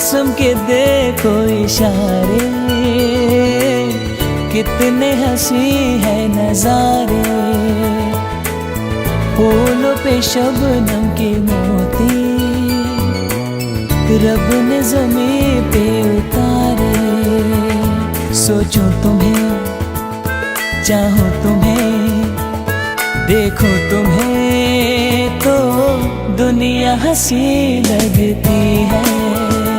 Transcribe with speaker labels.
Speaker 1: मौसम के देखो इशारे, कितने हंसी है नजारे। फूलों पे शबनम के मोती रब ने ज़मीं पे उतारे। सोचो तुम्हें, चाहो तुम्हें, देखो तुम्हें तो दुनिया हंसी लगती है।